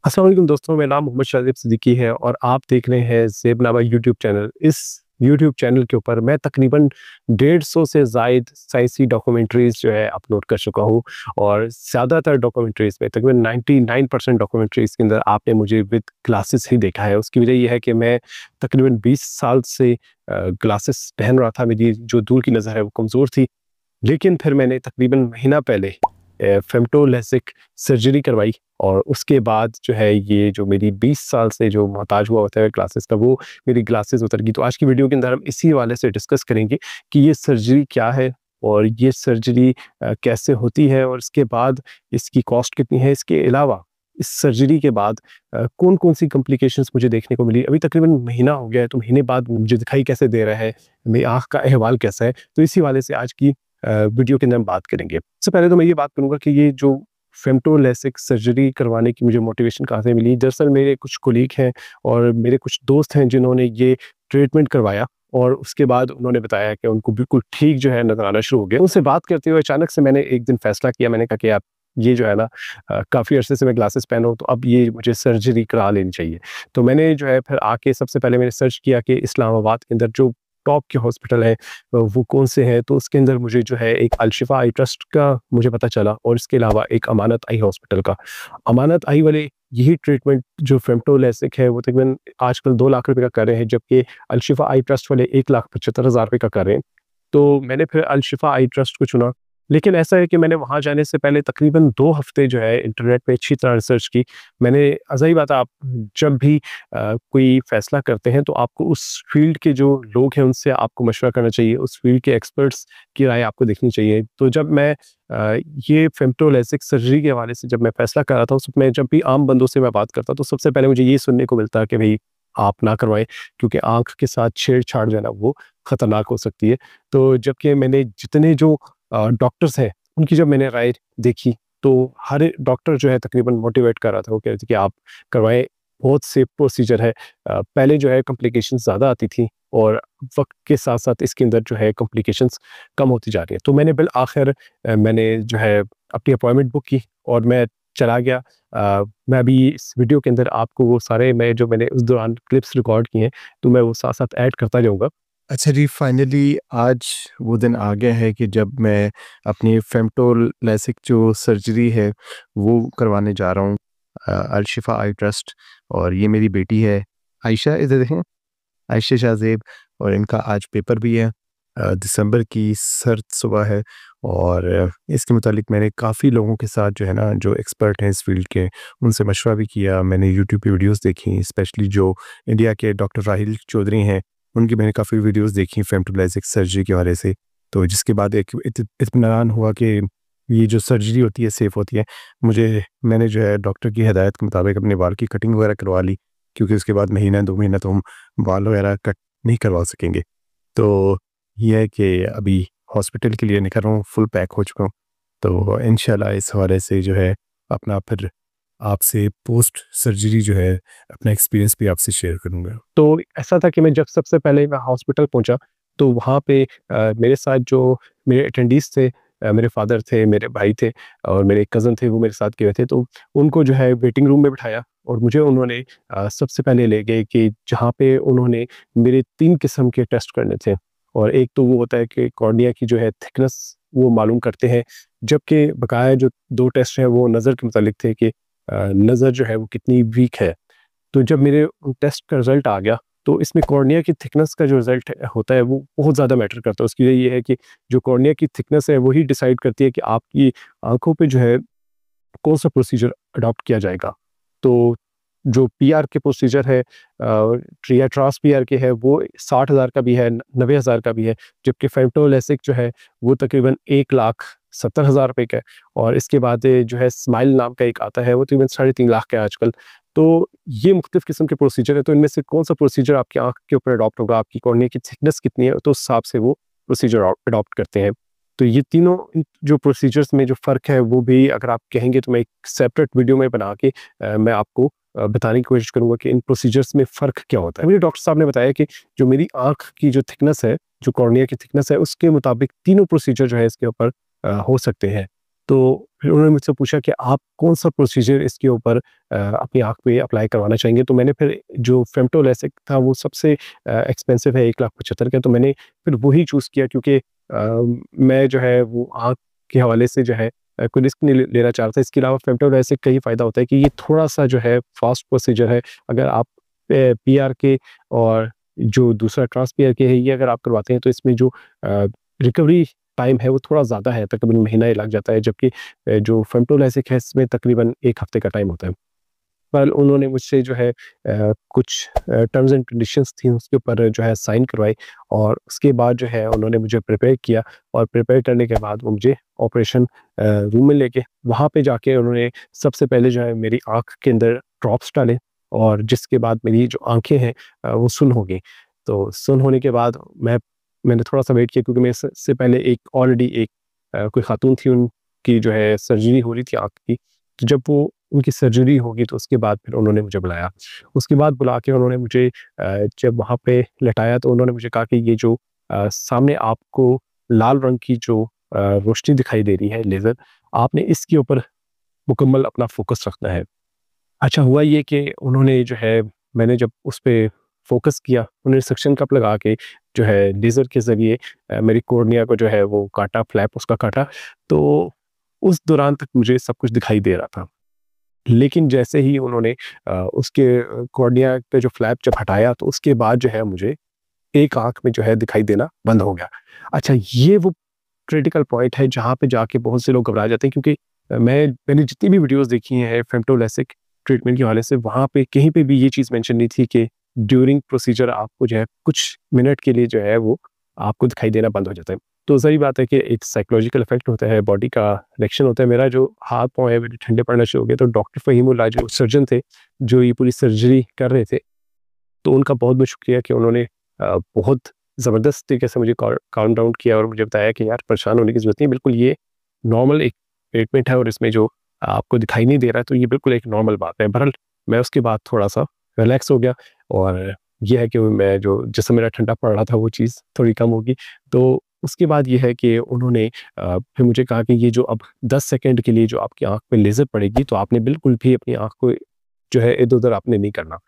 अस्सलाम वालेकुम दोस्तों, मेरा नाम मोहम्मद शाहज़ेब सिद्दीकी है और आप देख रहे हैं ज़ेबनामा यूट्यूब चैनल। इस यूट्यूब चैनल के ऊपर मैं तकरीबन 150 से ज़ायद साइंसी डॉक्यूमेंट्रीज़ जो है अपलोड कर चुका हूँ और ज़्यादातर डॉक्यूमेंट्रीज़ में तकरीबन 99% डॉक्यूमेंट्रीज़ के अंदर आपने मुझे विद ग्लासेस ही देखा है। उसकी वजह ये है कि मैं तकरीबन 20 साल से ग्लासेस पहन रहा था। मेरी जो दूर की नज़र है वो कमज़ोर थी। लेकिन फिर मैंने तकरीबन महीना पहले फेमटो लेसिक सर्जरी करवाई और उसके बाद जो है ये जो मेरी 20 साल से जो मोहताज हुआ होता है ग्लासेस का, वो मेरी ग्लासेस उतर गई। तो आज की वीडियो के अंदर हम इसी हवाले से डिस्कस करेंगे कि ये सर्जरी क्या है और ये सर्जरी कैसे होती है और इसके बाद इसकी कॉस्ट कितनी है। इसके अलावा इस सर्जरी के बाद कौन-कौन सी कॉम्प्लिकेशंस मुझे देखने को मिली। अभी तकरीबन महीना हो गया है, तो महीने बाद मुझे दिखाई कैसे दे रहा है, मेरी आँख का अहवाल कैसा है। तो इसी हवाले से आज की वीडियो के अंदर हम बात करेंगे। सबसे पहले तो मैं ये बात करूँगा कि ये जो फेमटो लेसिक सर्जरी करवाने की मुझे मोटिवेशन कहाँ से मिली। दरअसल मेरे कुछ कोलीग हैं और मेरे कुछ दोस्त हैं जिन्होंने ये ट्रीटमेंट करवाया और उसके बाद उन्होंने बताया कि उनको बिल्कुल ठीक जो है नज़र आना शुरू हो गया। उनसे बात करते हुए अचानक से मैंने एक दिन फैसला किया, मैंने कहा कि आप ये जो है ना काफ़ी अरसे से मैं ग्लासेस पहन रहा हूँ, तो अब ये मुझे सर्जरी करा लेनी चाहिए। तो मैंने जो है फिर आके सबसे पहले मैंने सर्च किया कि इस्लामाबाद के अंदर जो टॉप के हॉस्पिटल हैं वो कौन से हैं। तो उसके अंदर मुझे जो है एक अल-शिफा आई ट्रस्ट का मुझे पता चला और इसके अलावा एक अमानत आई हॉस्पिटल का। अमानत आई वाले यही ट्रीटमेंट जो फेमटो लेसिक है वो तकरीबन आजकल 2 लाख रुपए का कर रहे हैं, जबकि अल-शिफा आई ट्रस्ट वाले 1,75,000 रुपए का कर रहे हैं। तो मैंने फिर अल-शिफा आई ट्रस्ट को चुना। लेकिन ऐसा है कि मैंने वहाँ जाने से पहले तकरीबन 2 हफ़्ते जो है इंटरनेट पे अच्छी तरह रिसर्च की। मैंने ज़ाहिर बात है, आप जब भी कोई फ़ैसला करते हैं तो आपको उस फ़ील्ड के जो लोग हैं उनसे आपको मशवरा करना चाहिए, उस फ़ील्ड के एक्सपर्ट्स की राय आपको देखनी चाहिए। तो जब मैं ये फेमटो लेसिक सर्जरी के हवाले से जब मैं फ़ैसला कर रहा था, उस वक़्त मैं जब भी आम बंदों से मैं बात करता तो सबसे पहले मुझे ये सुनने को मिलता कि भई आप ना करवाएँ, क्योंकि आँख के साथ छेड़-छाड़ जो है ना वो ख़तरनाक हो सकती है। तो जबकि मैंने जितने जो डॉक्टर्स हैं, उनकी जब मैंने राय देखी, तो हर एक डॉक्टर जो है तकरीबन मोटिवेट कर रहा था। वो कह रहे थे कि आप करवाएँ, बहुत सेफ प्रोसीजर है। पहले जो है कॉम्प्लिकेशंस ज़्यादा आती थी और वक़्त के साथ-साथ इसके अंदर जो है कॉम्प्लिकेशंस कम होती जा रही हैं। तो मैंने बिल आखिर मैंने जो है अपनी अपॉइंटमेंट बुक की और मैं चला गया। मैं अभी इस वीडियो के अंदर आपको वो सारे मैं जो मैंने उस दौरान क्लिप्स रिकॉर्ड किए हैं, तो मैं वो साथ-साथ ऐड करता जाऊँगा। अच्छा जी, फाइनली आज वो दिन आ गया है कि जब मैं अपनी फेमटो लेसिक जो सर्जरी है, वो करवाने जा रहा हूँ अल-शिफा आई ट्रस्ट। और ये मेरी बेटी है आयशा, इधर देखें, आयशा शाहज़ेब। और इनका आज पेपर भी है। दिसंबर की सर्द सुबह है। और इसके मुतालिक मैंने काफ़ी लोगों के साथ जो है ना, जो एक्सपर्ट हैं इस फील्ड के, उनसे मशवरा भी किया। मैंने यूट्यूब पे वीडियोस देखी, स्पेशली जो इंडिया के डॉक्टर राहिल चौधरी हैं, उनकी मैंने काफ़ी वीडियोस देखी फेमटो लेसिक सर्जरी के हवाले से। तो जिसके बाद एक इत्मीनान हुआ कि ये जो सर्जरी होती है सेफ़ होती है। मैंने जो है डॉक्टर की हिदायत के मुताबिक अपने बाल की कटिंग वगैरह करवा ली, क्योंकि उसके बाद महीना 2 महीना तो हम बाल वगैरह कट नहीं करवा सकेंगे। तो ये है कि अभी हॉस्पिटल के लिए निकल रहा हूँ, फुल पैक हो चुका हूँ। तो इंशाल्लाह इस हवाले से जो है अपना फिर आपसे पोस्ट सर्जरी जो है अपना एक्सपीरियंस भी आपसे शेयर करूँगा। तो ऐसा था कि मैं जब सबसे पहले मैं हॉस्पिटल पहुंचा, तो वहाँ पे मेरे साथ जो मेरे अटेंडीज़ थे, मेरे फादर थे, मेरे भाई थे और मेरे कज़न थे, वो मेरे साथ गए थे। तो उनको जो है वेटिंग रूम में बिठाया और मुझे उन्होंने सबसे पहले ले गए कि जहाँ पे उन्होंने मेरे 3 किस्म के टेस्ट करने थे। और एक तो वो होता है कि कॉर्निया की जो है थिकनेस वो मालूम करते हैं, जबकि बकाया जो 2 टेस्ट हैं वो नज़र के मुतालिक थे कि नज़र जो है वो कितनी वीक है। तो जब मेरे टेस्ट का रिज़ल्ट आ गया, तो इसमें कॉर्निया की थिकनेस का जो रिज़ल्ट होता है, वो बहुत ज़्यादा मैटर करता है। उसकी वजह ये है कि जो कॉर्निया की थिकनेस है, वही डिसाइड करती है कि आपकी आँखों पे जो है, कौन-सा प्रोसीजर अडॉप्ट किया जाएगा। तो जो पीआर के प्रोसीजर है, ट्रिया ट्रांस पीआर के है, वो 60,000 का भी है, 90,000 का भी है, जबकि फेमटो लेसिक जो है, वो तकरीबन 1,70,000 रुपए का है। और इसके बाद जो है स्माइल नाम का एक आता है, वो तकरीबन 3.5 लाख का है आजकल। तो ये मुख्तलिफ़ किस्म के प्रोसीजर है, तो इनमें से कौन-सा प्रोसीजर आपकी आँख के ऊपर अडॉप्ट होगा, आपकी कॉर्निया की थिकनेस कितनी है, तो उस हिसाब से वो प्रोसीजर अडॉप्ट करते हैं। तो ये तीनों जो प्रोसीजर्स में जो फ़र्क है, वो भी अगर आप कहेंगे तो मैं एक सेपरेट वीडियो में बना के मैं आपको बताने की कोशिश करूँगा कि इन प्रोसीजर्स में फ़र्क क्या होता है। मुझे डॉक्टर साहब ने बताया कि जो मेरी आँख की जो थिकनेस है, जो कॉर्निया की थिकनेस है, उसके मुताबिक तीनों प्रोसीजर जो है इसके ऊपर हो सकते हैं। तो फिर उन्होंने मुझसे पूछा कि आप कौन-सा प्रोसीजर इसके ऊपर अपनी आँख पे अप्लाई करवाना चाहेंगे? तो मैंने फिर जो फेमटो लैसिक था वो सबसे एक्सपेंसिव है 1,75,000 का, तो मैंने फिर वही चूज़ किया क्योंकि मैं जो है वो आँख के हवाले से जो है कोई रिस्क नहीं लेना चाह रहा था। इसके अलावा फेमटो लैसिक का ये फ़ायदा होता है कि ये थोड़ा-सा जो है फ़ास्ट प्रोसीजर है। अगर आप पीआरके और जो दूसरा ट्रांस पीआरके है, ये अगर आप करवाते हैं तो इसमें जो रिकवरी टाइम है वो थोड़ा ज़्यादा है, तकरीबन महीना ही लग जाता है, जबकि जो फेमटोलैसिक है इसमें तकरीबन 1 हफ़्ते का टाइम होता है। पर उन्होंने मुझसे जो है कुछ टर्म्स एंड कंडीशंस थी उसके ऊपर जो है साइन करवाए और उसके बाद जो है उन्होंने मुझे प्रिपेयर किया और प्रिपेयर करने के बाद वो मुझे ऑपरेशन रूम में लेके वहाँ पे जाके उन्होंने सबसे पहले जो है मेरी आँख के अंदर ड्रॉप्स डाले और जिसके बाद मेरी जो आँखें हैं वो सुन्न हो गई। तो सुन्न होने के बाद मैंने थोड़ा-सा वेट किया क्योंकि मेरे से पहले एक ऑलरेडी एक कोई खातून थी, उनकी जो है सर्जरी हो रही थी आँख की। तो जब वो उनकी सर्जरी होगी तो उसके बाद फिर उन्होंने मुझे बुलाया। उसके बाद बुला के उन्होंने मुझे जब वहाँ पे लिटाया तो उन्होंने मुझे कहा कि ये जो सामने आपको लाल रंग की जो रोशनी दिखाई दे रही है लेज़र, आपने इसके ऊपर मुकम्मल अपना फ़ोकस रखना है। अच्छा हुआ ये कि उन्होंने जो है मैंने जब उस पे फ़ोकस किया, उन्होंने सक्शन कप लगा के जो है लेज़र के ज़रिए मेरी कॉर्निया को जो है वो काटा, फ्लैप उसका काटा। तो उस दौरान तक मुझे सब कुछ दिखाई दे रहा था। लेकिन जैसे ही उन्होंने उसके कॉर्निया पे जो फ्लैप जब हटाया तो उसके बाद जो है मुझे एक आँख में जो है दिखाई देना बंद हो गया। अच्छा, ये वो क्रिटिकल पॉइंट है जहाँ पे जाके बहुत से लोग घबरा जाते हैं क्योंकि मैंने जितनी भी वीडियोज़ देखी हैं फेमटोलैसिक ट्रीटमेंट के हवाले से, वहाँ पे कहीं पे भी ये चीज़ मेंशन नहीं थी कि ड्यूरिंग प्रोसीजर आपको जो है कुछ मिनट के लिए जो है वो आपको दिखाई देना बंद हो जाता है। तो ज़ाहिर बात है कि एक साइकोलॉजिकल इफ़ेक्ट होता है, बॉडी का रिएक्शन होता है। मेरा जो हाथ-पाँव है मेरे ठंडे पड़ना शुरू हो गए, तो डॉक्टर फ़हीमुल्लाह जो सर्जन थे, जो ये पूरी सर्जरी कर रहे थे, तो उनका बहुत-बहुत शुक्रिया कि उन्होंने बहुत ज़बरदस्त तरीके से मुझे काम डाउन किया और मुझे बताया कि यार परेशान होने की ज़रूरत नहीं है, बिल्कुल ये नॉर्मल एक ट्रीटमेंट है और इसमें जो आपको दिखाई नहीं दे रहा है, तो ये बिल्कुल एक नॉर्मल बात है। बहरहाल मैं उसके बाद थोड़ा-सा रिलैक्स हो गया और ये है कि मैं जो जिसम मेरा ठंडा पड़ रहा था, वो चीज़ थोड़ी कम होगी। तो उसके बाद ये है कि उन्होंने फिर मुझे कहा कि ये जो अब 10 सेकंड के लिए जो आपकी आँख पे लेज़र पड़ेगी, तो आपने बिल्कुल भी अपनी आँख को जो है इधर-उधर आपने नहीं करना।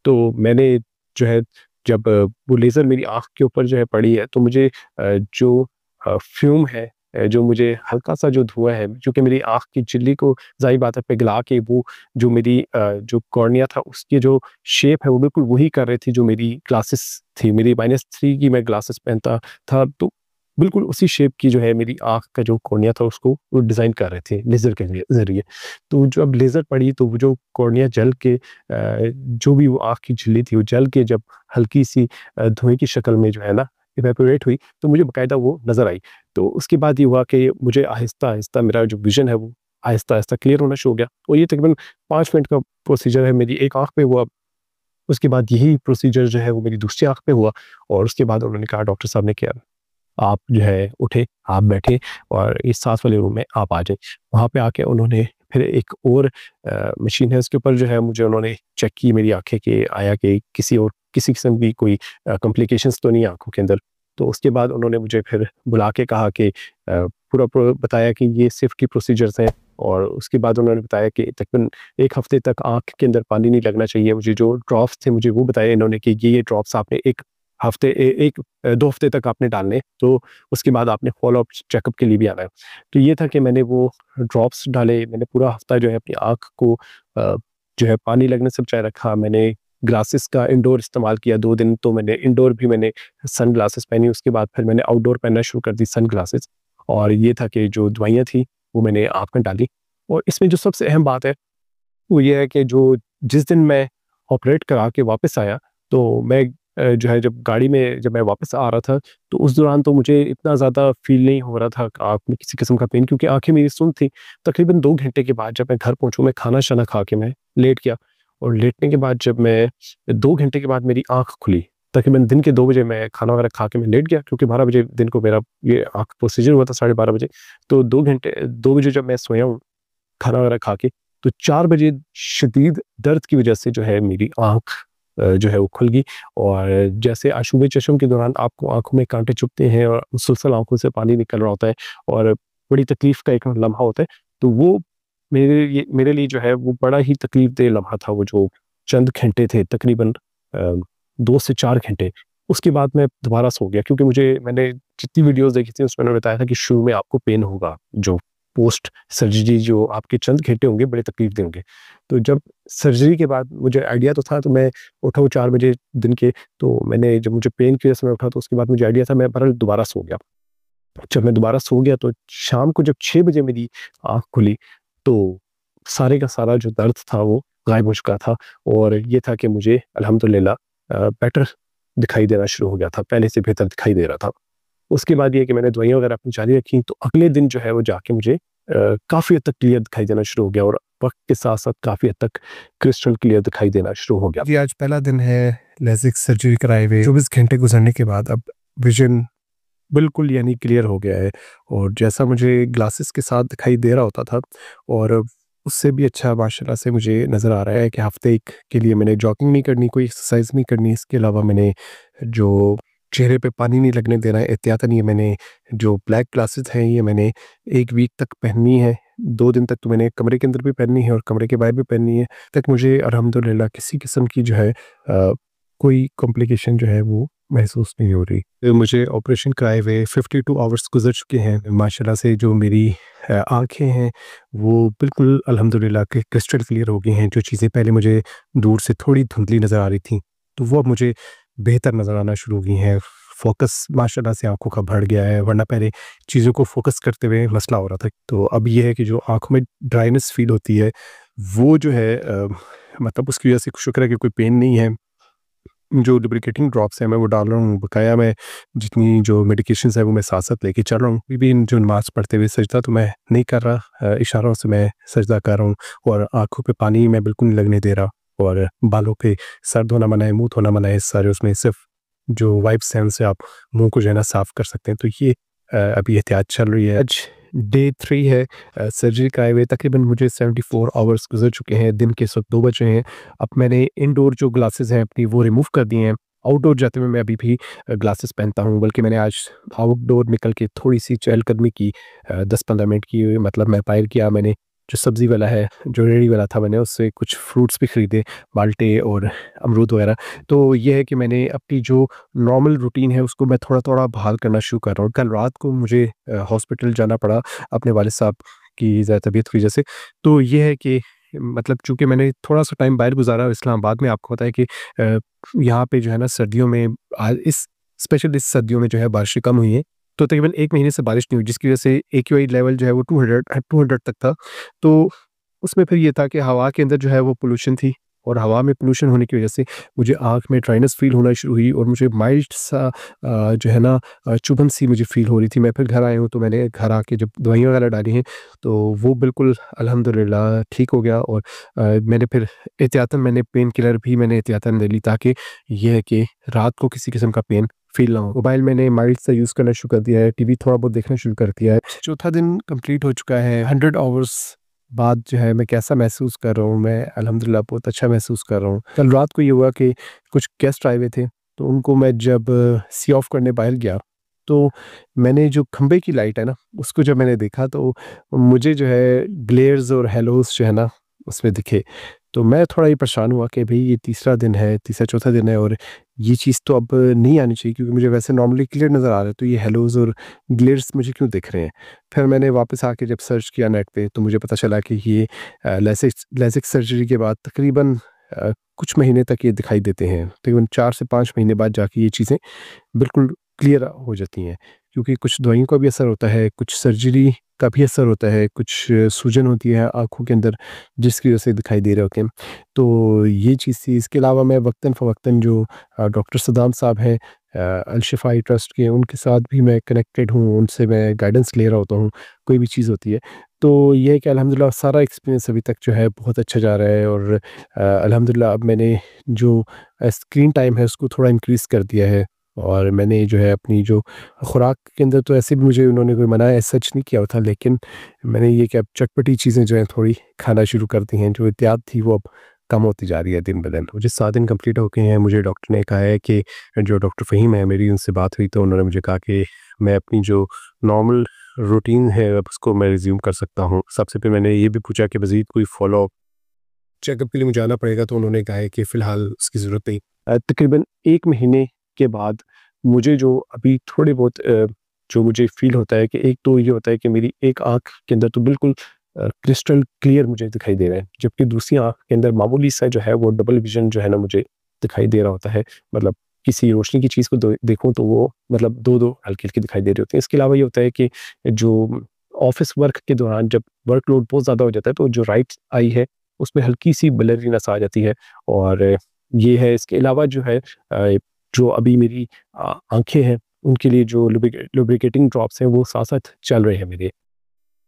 तो मैंने जो है जब वो लेज़र मेरी आँख के ऊपर जो है पड़ी है, तो मुझे जो फ्यूम है, जो मुझे हल्का-सा जो धुआँ है, चूँकि मेरी आँख की झिल्ली को ज़ाहिर बात है पिघला के वो जो मेरी जो कॉर्निया था उसकी जो शेप है वो बिल्कुल वही कर रही थी जो मेरी ग्लासेस थी। मेरी -3 की मैं ग्लासेस पहनता था, तो बिल्कुल उसी शेप की जो है मेरी आँख का जो कॉर्निया था उसको वो डिज़ाइन कर रहे थे लेज़र के ज़रिए। तो जब लेज़र पड़ी तो वो जो कॉर्निया जल के जो भी वो आँख की झिल्ली थी वो जल के जब हल्की-सी धुएँ की शक्ल में जो है ना इवेपोरेट हुई, तो मुझे बाकायदा वो नज़र आई। तो उसके बाद ये हुआ कि मुझे आहिस्ता-आहिस्ता मेरा जो विज़न है वो आहिस्ता-आहिस्ता क्लियर होना शुरू हो गया और ये तकरीबन 5 मिनट का प्रोसीजर है, मेरी एक आँख पे हुआ। उसके बाद यही प्रोसीजर जो है वो मेरी दूसरी आँख पे हुआ और उसके बाद उन्होंने कहा डॉक्टर साहब ने कि आप जो है उठे, आप बैठे और इस सांस वाले रूम में आप आ जाएँ। वहाँ पे आके उन्होंने फिर एक और मशीन है उसके ऊपर जो है मुझे उन्होंने चेक की मेरी आँखें कि आया कि किसी किस्म की कोई कॉम्प्लिकेशंस तो नहीं है आँखों के अंदर। तो उसके बाद उन्होंने मुझे फिर बुला के कहा कि पूरा बताया कि ये सेफ्टी प्रोसीजर्स हैं और उसके बाद उन्होंने बताया कि तकरीबन 1 हफ्ते तक आँख के अंदर पानी नहीं लगना चाहिए। मुझे जो ड्रॉप्स थे मुझे वो बताए इन्होंने कि ये ड्रॉप्स आपने 1 हफ्ते 2 हफ्ते तक आपने डालने, तो उसके बाद आपने फ़ॉलो-अप चेकअप के लिए भी आना है। तो ये था कि मैंने वो ड्रॉप्स डाले, मैंने पूरा हफ्ता जो है अपनी आँख को जो है पानी लगने से बचाए रखा। मैंने ग्लासेस का इंडोर इस्तेमाल किया 2 दिन, तो मैंने इंडोर भी मैंने सन ग्लासेस पहनी, उसके बाद फिर मैंने आउटडोर पहनना शुरू कर दी सन ग्लासेस और ये था कि जो दवाइयाँ थी, वो मैंने आँख में डाली और इसमें जो सबसे अहम बात है, वो ये है कि जो जिस दिन मैं ऑपरेट करा के वापस आया, तो मैं जो है जब गाड़ी में जब मैं वापस आ रहा था, तो उस दौरान तो मुझे इतना ज़्यादा फ़ील नहीं हो रहा था आँख में किसी किस्म का पेन क्योंकि आँखें मेरी सुन्न थी। तकरीबन 2 घंटे के बाद जब मैं घर पहुँचूँ, मैं खाना-शाना खा के मैं लेट गया और लेटने के बाद जब मैं 2 घंटे के बाद मेरी आँख खुली, तकरीबन दिन के 2 बजे मैं खाना वगैरह खा के मैं लेट गया क्योंकि 12 बजे दिन को मेरा ये आँख प्रोसीजर हुआ था, साढ़े 12 बजे। तो 2 बजे जब मैं सोया हूँ, खाना वगैरह खा के, तो 4 बजे शदीद दर्द की वजह से जो है मेरी आँख जो है वो खुल गई और जैसे आशूब चश्म के दौरान आपको आँखों में काँटे चुभते हैं और मुसलसल आँखों से पानी निकल रहा होता है और बड़ी तकलीफ़ का एक लम्हा होता है। तो वो मेरे लिए जो है वो बड़ा ही तकलीफ़देह लम्हा था, वो जो चंद घंटे थे तकरीबन 2 से 4 घंटे। उसके बाद मैं दोबारा सो गया, क्योंकि मैंने जितनी वीडियोज़ देखी थी उसमें उन्होंने बताया था कि शुरू में आपको पेन होगा, जो पोस्ट सर्जरी जो आपके चंद घंटे होंगे बड़े तकलीफ़देह होंगे। तो जब सर्जरी के बाद मुझे आइडिया तो था, तो मैं उठा हूँ 4 बजे दिन के, तो मैंने जब मुझे पेन की वजह से मैं उठा, तो उसके बाद मुझे आइडिया था, मैं बहरहाल दोबारा सो गया। जब मैं दोबारा सो गया तो शाम को जब 6 बजे मेरी आँख खुली, तो सारे का सारा जो दर्द था वो गायब हो चुका था, और ये था कि मुझे अल्हम्दुलिल्लाह बेटर दिखाई देना शुरू हो गया था, पहले से बेहतर दिखाई दे रहा था। उसके बाद ये कि मैंने दवाइयाँ वगैरह अपनी जारी रखी, तो अगले दिन जो है वो जाके मुझे काफ़ी हद तक क्लियर दिखाई देना शुरू हो गया, और वक़्त के साथ-साथ काफ़ी हद तक क्रिस्टल क्लियर दिखाई देना शुरू हो गया। जी, आज पहला दिन है लेसिक सर्जरी कराए हुए 24 घंटे गुजरने के बाद अब विज़न बिल्कुल यानी क्लियर हो गया है, और जैसा मुझे ग्लासेस के साथ दिखाई दे रहा होता था, और उससे भी अच्छा माशाल्लाह से मुझे नज़र आ रहा है कि हफ़्ते 1 के लिए मैंने जॉगिंग नहीं करनी, कोई एक्सरसाइज़ नहीं करनी। इसके अलावा मैंने जो चेहरे पे पानी नहीं लगने देना है एहतियातन, ये मैंने जो ब्लैक ग्लासेस हैं ये मैंने 1 वीक तक पहननी है। 2 दिन तक तो मैंने कमरे के अंदर भी पहननी है और कमरे के बाहर भी पहननी है। तक मुझे अल्हम्दुलिल्लाह किसी किस्म की जो है कोई कॉम्प्लिकेशन जो है वो महसूस नहीं हो रही। मुझे ऑपरेशन कराए हुए 52 आवर्स गुज़र चुके हैं। माशाल्लाह से जो मेरी आँखें हैं वो बिल्कुल अल्हम्दुलिल्लाह कि क्रिस्टल क्लियर हो गई हैं। जो चीज़ें पहले मुझे दूर से थोड़ी धुंधली नज़र आ रही थी, तो वो अब मुझे बेहतर नज़र आना शुरू हो गई हैं। फ़ोकस माशाल्लाह से आँखों का बढ़ गया है, वरना पहले चीज़ों को फ़ोकस करते हुए मसला हो रहा था। तो अब ये है कि जो आँखों में ड्राइनेस फ़ील होती है, वो जो है मतलब उसकी वजह से शुक्र है कि कोई पेन नहीं है। जो लुब्रिकेटिंग ड्रॉप्स हैं मैं वो डाल रहा हूँ, बकाया मैं जितनी जो मेडिकेशंस है वो मैं साथ-साथ लेके चल रहा हूँ। अभी भी इन जो नमाज़ पढ़ते हुए सजदा तो मैं नहीं कर रहा, इशारों से मैं सजदा कर रहा हूँ, और आँखों पे पानी मैं बिल्कुल नहीं लगने दे रहा, और बालों के सर धोना मना है, मुँह धोना मना है, सारे उसमें सिर्फ़ जो वाइप्स हैं उनसे आप मुँह को जो है ना साफ़ कर सकते हैं। तो ये अभी एहतियात चल रही है। आज डे 3 है सर्जरी कराए हुए, तकरीबन मुझे 74 आवर्स गुज़र चुके हैं, दिन के इस वक़्त 2 बज रहे हैं। अब मैंने इनडोर जो ग्लासेस हैं अपनी वो रिमूव कर दिए हैं। आउटडोर जाते हुए मैं अभी भी ग्लासेस पहनता हूँ, बल्कि मैंने आज आउटडोर निकल के थोड़ी-सी चहलकदमी की, 10-15 मिनट की, मतलब मैं बाहर गया, मैंने जो सब्ज़ी वाला है, जो रेहड़ी वाला था, मैंने उससे कुछ फ्रूट्स भी खरीदे, माल्टे और अमरूद वगैरह। तो ये है कि मैंने अपनी जो नॉर्मल रूटीन है उसको मैं थोड़ा-थोड़ा बहाल करना शुरू कर रहा हूँ। कल रात को मुझे हॉस्पिटल जाना पड़ा अपने वालिद साहब की ज़्यादा तबीयत की वजह से। तो ये है कि मतलब चूँकि मैंने थोड़ा-सा टाइम बाहर गुज़ारा इस्लामाबाद में, आपको पता है कि यहाँ पे जो है ना सर्दियों में इस स्पेशल इस सर्दियों में जो है बारिशें कम हुई हैं। तो तकरीबन 1 महीने से बारिश नहीं हुई, जिसकी वजह से एक्यूआई लेवल जो है वो 200 तक था। तो उसमें फिर ये था कि हवा के अंदर जो है वो पॉल्यूशन थी, और हवा में पॉल्यूशन होने की वजह से मुझे आँख में ड्राइनेस फ़ील होना शुरू हुई, और मुझे माइल्ड सा जो है ना चुभन सी मुझे फ़ील हो रही थी। मैं फिर घर आया हूँ, तो मैंने घर आके जब दवाइयाँ वगैरह डाली हैं, तो वो बिल्कुल अल्हम्दुलिल्लाह ठीक हो गया, और मैंने फिर एहतियातन मैंने पेन किलर भी मैंने एहतियातन ले ली, ताकि ये है कि रात को किसी किस्म का पेन फ़ील ना हो। मोबाइल मैंने माइल्ड सा यूज़ करना शुरू कर दिया है, टीवी थोड़ा बहुत देखना शुरू कर दिया है। चौथा दिन कंप्लीट हो चुका है, 100 आवर्स बाद जो है मैं कैसा महसूस कर रहा हूँ, मैं अल्हम्दुलिल्लाह बहुत अच्छा महसूस कर रहा हूँ। कल रात को ये हुआ कि कुछ गेस्ट आए हुए थे, तो उनको मैं जब सी ऑफ करने बाहर गया, तो मैंने जो खंबे की लाइट है ना, उसको जब मैंने देखा, तो मुझे जो है ग्लेयर्स और हेलोज़ जो है ना उसमें दिखे। तो मैं थोड़ा ये परेशान हुआ कि भई ये तीसरा दिन है, तीसरा चौथा दिन है, और ये चीज़ तो अब नहीं आनी चाहिए, क्योंकि मुझे वैसे नॉर्मली क्लियर नज़र आ रहा है, तो ये हेलोज़ और ग्लेयर्स मुझे क्यों दिख रहे हैं? फिर मैंने वापस आके जब सर्च किया नेट पे, तो मुझे पता चला कि ये लेसिक सर्जरी के बाद तकरीबन कुछ महीने तक ये दिखाई देते हैं। तकरीबन 4 से 5 महीने बाद जाके ये चीज़ें बिल्कुल क्लियर हो जाती हैं, क्योंकि कुछ दवाइयों का भी असर होता है, कुछ सर्जरी का भी असर होता है, कुछ सूजन होती है आँखों के अंदर, जिसकी वजह से दिखाई दे रहे होते हैं। तो ये चीज़ थी। इसके अलावा मैं वक़्तन-फ़वक़्तन जो डॉक्टर सद्दाम साहब हैं अल-शिफ़ा आई ट्रस्ट के, उनके साथ भी मैं कनेक्टेड हूँ, उनसे मैं गाइडेंस ले रहा होता हूँ, कोई भी चीज़ होती है। तो ये है कि अल्हम्दुलिल्लाह सारा एक्सपीरियंस अभी तक जो है बहुत अच्छा जा रहा है, और अल्हम्दुलिल्लाह अब मैंने जो स्क्रीन टाइम है उसको थोड़ा इंक्रीज़ कर दिया है, और मैंने जो है अपनी जो खुराक के अंदर, तो ऐसे भी मुझे उन्होंने कोई मना सच नहीं किया था, लेकिन मैंने ये कि अब चटपटी चीज़ें जो हैं थोड़ी खाना शुरू कर दी हैं, जो एहतियात थी वो अब कम होती जा रही है दिन ब दिन। मुझे 7 दिन कंप्लीट हो गए हैं, मुझे डॉक्टर ने कहा है कि जो डॉक्टर फ़हीम है, मेरी उनसे बात हुई, तो उन्होंने मुझे कहा कि मैं अपनी जो नॉर्मल रूटीन है उसको मैं रिज्यूम कर सकता हूँ। सबसे पहले मैंने ये भी पूछा कि मज़ीद कोई फ़ॉलो चेकअप के लिए मुझे आना पड़ेगा, तो उन्होंने कहा है कि फ़िलहाल उसकी ज़रूरत नहीं। तकरीबन 1 महीने के बाद मुझे जो अभी थोड़े बहुत जो मुझे फ़ील होता है कि एक तो ये होता है कि मेरी एक आँख के अंदर तो बिल्कुल क्रिस्टल क्लियर मुझे दिखाई दे रहा है, जबकि दूसरी आँख के अंदर मामूली सा जो है वो डबल विज़न जो है ना मुझे दिखाई दे रहा होता है। मतलब किसी रोशनी की चीज़ को देखूँ तो वो मतलब 2-2 हल्की-हल्की दिखाई दे रही होती है। इसके अलावा ये होता है कि जो ऑफ़िस वर्क के दौरान जब वर्कलोड बहुत ज़्यादा हो जाता है, तो जो राइट आई है उसमें हल्की-सी ब्लरीनेस आ जाती है। और ये है, इसके अलावा जो है जो अभी मेरी आँखें हैं, उनके लिए जो लुब्रिकेटिंग ड्रॉप्स हैं वो साथ-साथ चल रहे हैं मेरे।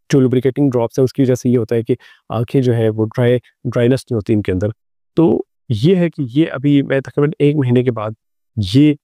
जो लुब्रिकेटिंग ड्रॉप्स हैं उसकी वज़ह से ये होता है कि आँखें जो हैं वो ड्राइनेस नहीं होती इनके अंदर। तो ये है कि ये अभी मैं तकरीबन 1 महीने के बाद ये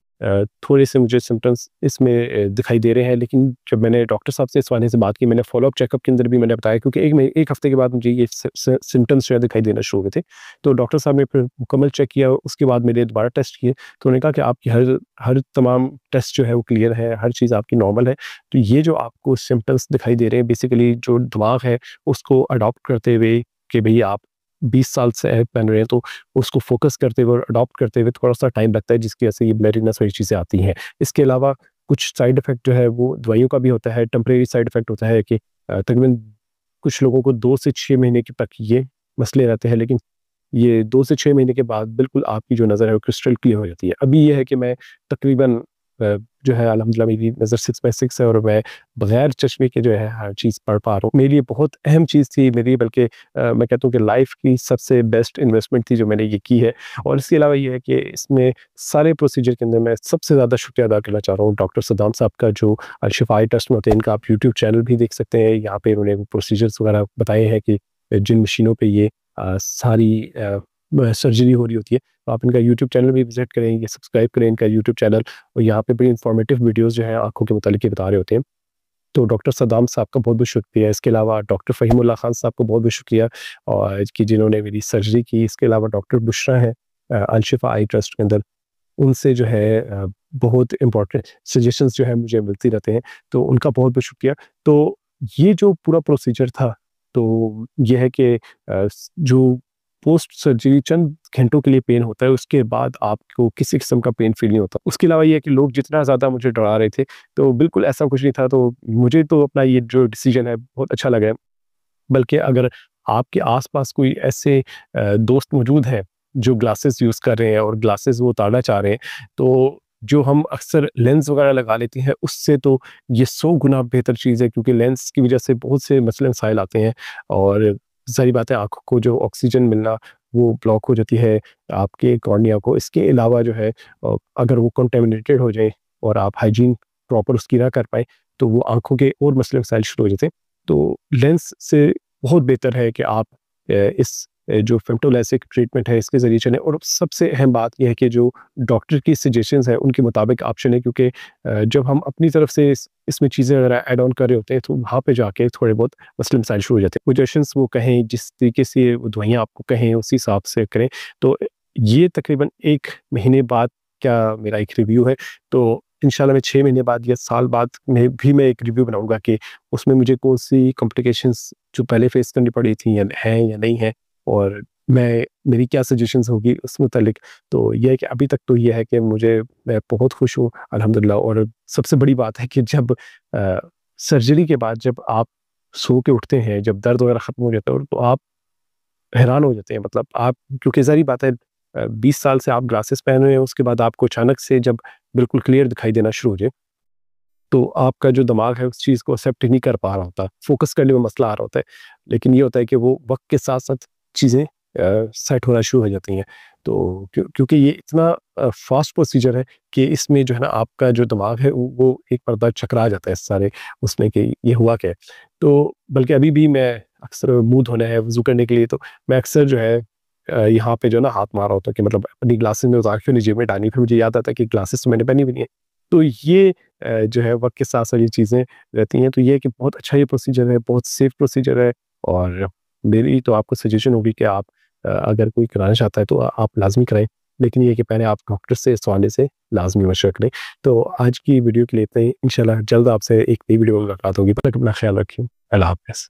थोड़े से मुझे सिम्पटम्स इसमें दिखाई दे रहे हैं। लेकिन जब मैंने डॉक्टर साहब से इस वाले से बात की, मैंने फ़ॉलो-अप चेकअप के अंदर भी मैंने बताया, क्योंकि 1 हफ़्ते के बाद मुझे ये सिम्पटम्स जो है दिखाई देना शुरू हुए थे। तो डॉक्टर साहब ने फिर मुकम्मल चेक किया, उसके बाद मेरे दोबारा टेस्ट किए, तो उन्होंने कहा कि आपकी हर हर तमाम टेस्ट जो है वो क्लियर है, हर चीज़ आपकी नॉर्मल है। तो ये जो आपको सिम्पटम्स दिखाई दे रहे हैं, बेसिकली जो दिमाग है उसको अडॉप्ट करते हुए कि भई आप 20 साल से ऐप पहन रहे हैं, तो उसको फ़ोकस करते हुए और अडॉप्ट करते हुए थोड़ा-सा टाइम लगता है, जिसकी वजह से ये ब्लरीनेस वाली चीज़ें आती हैं। इसके अलावा कुछ साइड इफ़ेक्ट जो है वो दवाइयों का भी होता है, टेम्परेरी साइड इफ़ेक्ट होता है कि तकरीबन कुछ लोगों को 2 से 6 महीने के तक ये मसले रहते हैं, लेकिन ये 2 से 6 महीने के बाद बिल्कुल आपकी जो नज़र है वो क्रिस्टल क्लियर हो जाती है। अभी ये है कि मैं तकरीबन जो है अल्हम्दुलिल्लाह मेरी नज़र 6/6 है और मैं बगैर चश्मे के जो है हर चीज़ पढ़ पा रहा हूँ। मेरे लिए बहुत अहम चीज़ थी मेरी, बल्कि मैं कहता हूँ कि लाइफ़ की सबसे बेस्ट इन्वेस्टमेंट थी जो मैंने ये की है। और इसके अलावा ये है कि इसमें सारे प्रोसीजर के अंदर मैं सबसे ज़्यादा शुक्रिया अदा करना चाह रहा हूँ डॉक्टर सद्दाम साहब का, जो अल-शिफ़ा आई ट्रस्ट में होते हैं। इनका आप यूट्यूब चैनल भी देख सकते हैं। यहाँ पे उन्होंने प्रोसीजर्स वगैरह बताए हैं कि जिन मशीनों पे ये सारी सर्जरी हो रही होती है। तो आप इनका यूट्यूब चैनल भी विज़िट करें, ये सब्सक्राइब करें इनका यूट्यूब चैनल, और यहाँ पे बड़ी इन्फॉर्मेटिव वीडियोज़ जो हैं आँखों के मुतालिक ये बता रहे होते हैं। तो डॉक्टर सद्दाम साहब का बहुत-बहुत शुक्रिया। इसके अलावा डॉक्टर फ़हीमुल्लाह खान साहब को बहुत-बहुत शुक्रिया और कि जिन्होंने मेरी सर्जरी की। इसके अलावा डॉक्टर बुशरा हैं अल-शिफ़ा आई ट्रस्ट के अंदर, उनसे जो है बहुत इम्पोर्टेंट सजेशंस जो है मुझे मिलती रहते हैं, तो उनका बहुत-बहुत शुक्रिया। तो ये जो पूरा प्रोसीजर था, तो ये है कि जो पोस्ट सर्जरी चंद घंटों के लिए पेन होता है, उसके बाद आपको किसी किस्म का पेन फ़ील नहीं होता। उसके अलावा ये है कि लोग जितना ज़्यादा मुझे डरा रहे थे, तो बिल्कुल ऐसा कुछ नहीं था। तो मुझे तो अपना ये जो डिसीज़न है बहुत अच्छा लगा है। बल्कि अगर आपके आस-पास कोई ऐसे दोस्त मौजूद हैं, जो ग्लासेस यूज़ कर रहे हैं और ग्लासेस वो उतारना चाह रहे हैं, तो जो हम अक्सर लेंस वगैरह लगा लेते हैं, उससे तो ये 100 गुना बेहतर चीज़ है, क्योंकि लेंस की वज़ह से बहुत से मसले-मसाइल आते हैं और ज़ाहिर बात है आँखों को जो ऑक्सीजन मिलना, वो ब्लॉक हो जाती है आपके कॉर्निया को। इसके अलावा जो है अगर वो कंटामिनेटेड हो जाए और आप हाइजीन प्रॉपर उसकी ना कर पाएँ, तो वो आँखों के और मसले-मसाइल शुरू हो जाते हैं। तो लेंस से बहुत बेहतर है कि आप इस जो फेम्टोलैसिक ट्रीटमेंट है इसके ज़रिए चलें। और सबसे अहम बात ये है कि जो डॉक्टर की सजेशंस हैं उनके मुताबिक आप चलें, क्योंकि जब हम अपनी तरफ से इसमें चीज़ें अगर ऐड ऑन कर रहे होते हैं, तो वहाँ पे जाके थोड़े बहुत मसले मसाइल शुरू हो जाते हैं। सजेशंस वो कहें, जिस तरीके से वो दवाइयाँ आपको कहें उसी हिसाब से करें। तो ये तकरीबन 1 महीने बाद क्या मेरा एक रिव्यू है। तो इंशाल्लाह मैं 6 महीने बाद या साल बाद में भी मैं एक रिव्यू बनाऊँगा कि उसमें मुझे कौन-सी कॉम्प्लिकेशंस जो पहले फेस करनी पड़ी थी या हैं या नहीं हैं, और मेरी क्या सजेशंस होगी उस मुतालिक। तो ये है कि अभी तक तो ये है कि मैं बहुत खुश हूँ अल्हम्दुलिल्लाह। और सबसे बड़ी बात है कि जब सर्जरी के बाद जब आप सो के उठते हैं, जब दर्द वगैरह ख़त्म हो जाता है, और तो आप हैरान हो जाते हैं। मतलब आप, क्योंकि ज़ाहिर बात है 20 साल से आप ग्लासेस पहन रहे हैं, उसके बाद आपको अचानक से जब बिल्कुल क्लियर दिखाई देना शुरू हो जाए, तो आपका जो दिमाग है उस चीज़ को एक्सेप्ट नहीं कर पा रहा होता, फ़ोकस करने में मसला आ रहा होता है। लेकिन ये होता है कि वो वक़्त के साथ-साथ चीज़ें सेट होना शुरू हो जाती हैं। तो क्योंकि ये इतना फ़ास्ट प्रोसीजर है कि इसमें जो है ना आपका जो दिमाग है वो एक परदा चकरा जाता है सारे उसमें कि ये हुआ क्या है। तो बल्कि अभी भी मैं अक्सर मुँह धोना है, वज़ू करने के लिए, तो मैं अक्सर जो है यहाँ पे जो है ना हाथ मारा होता है कि मतलब अपनी ग्लासेस में उतार के उन्हें जेब में डालनी, फिर मुझे याद आता है कि ग्लासेस तो मैंने पहनी भी नहीं है। तो ये जो है वक़्त के साथ-साथ ये चीज़ें रहती हैं। तो ये है कि बहुत अच्छा ये प्रोसीजर है, बहुत सेफ प्रोसीजर है। और मेरी तो आपको सजेशन होगी कि आप अगर कोई कराना चाहता है तो आप लाज़मी कराएँ। लेकिन ये कि पहले आप डॉक्टर से इस हवाले से लाजमी मशवरा करें। तो आज की वीडियो के लिए इतना ही, इंशाल्लाह जल्द आपसे एक नई वीडियो में मुलाकात होगी। तब तक अपना ख्याल रखिए। अल्लाह हाफ़िज़।